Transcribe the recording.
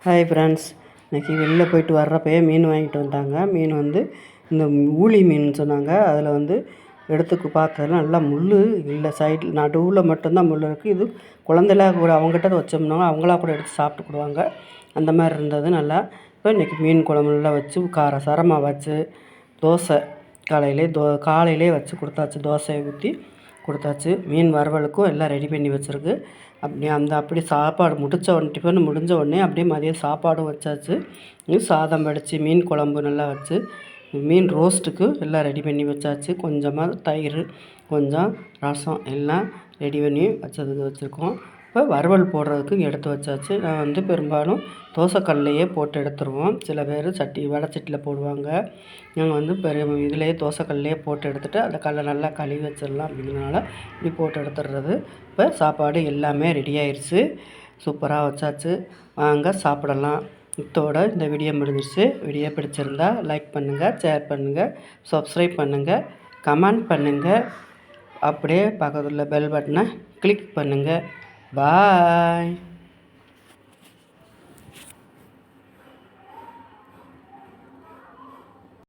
Hi friends, இன்றைக்கி வெளில போயிட்டு வர்றப்பயே மீன் வாங்கிட்டு வந்தாங்க. மீன் வந்து இந்த ஊளி மீன் சொன்னாங்க. அதில் வந்து எடுத்து பார்த்ததுல நல்லா முள் இல்லை, சைடில் நடுவில் மட்டும்தான் முள் இருக்குது. இது குழந்தைலாம் கூட அவங்ககிட்ட வச்சோம்னா அவங்களா கூட எடுத்து சாப்பிட்டுக்கிடுவாங்க. அந்த மாதிரி இருந்தது நல்லா. இப்போ இன்றைக்கி மீன் குழம்பு நல்லா வச்சு சரமாக வச்சு தோசை காலையிலே வச்சு கொடுத்தாச்சு. தோசையை ஊற்றி கொடுத்தாச்சு. மீன் வறுவலுக்கும் எல்லாம் ரெடி பண்ணி வச்சுருக்கு. அப்படி சாப்பாடு டிஃபன் முடிஞ்ச உடனே அப்படியே மதியம் சாப்பாடும் வச்சாச்சு. சாதம் வடித்து மீன் குழம்பு நல்லா வச்சு மீன் ரோஸ்ட்டுக்கு எல்லாம் ரெடி பண்ணி வச்சாச்சு. கொஞ்சமாக தயிர், கொஞ்சம் ரசம் எல்லாம் ரெடி பண்ணி வச்சுருக்கோம். இப்போ வறுவல் போடுறதுக்கு எடுத்து வச்சாச்சு. நான் வந்து பெரும்பாலும் தோசைக்கல்லையே போட்டு எடுத்துருவோம். சில பேர் வடை சட்டியில் போடுவாங்க. நாங்கள் வந்து இதுலேயே தோசைக்கல்லையே போட்டு எடுத்துகிட்டு அந்த கல்லை நல்லா கழுவி வச்சிடலாம் அப்படிங்கிறனால இப்படி போட்டு எடுத்துடுறது. இப்போ சாப்பாடு எல்லாமே ரெடி ஆயிடுச்சு. சூப்பராக வச்சாச்சு. வாங்க சாப்பிடலாம். இத்தோட இந்த வீடியோ முடிஞ்சிருச்சு. வீடியோ பிடிச்சிருந்தா லைக் பண்ணுங்கள், ஷேர் பண்ணுங்கள், சப்ஸ்கிரைப் பண்ணுங்கள், கமெண்ட் பண்ணுங்கள். அப்படியே பக்கத்தில் பெல் பட்டனை கிளிக் பண்ணுங்கள். பாய்.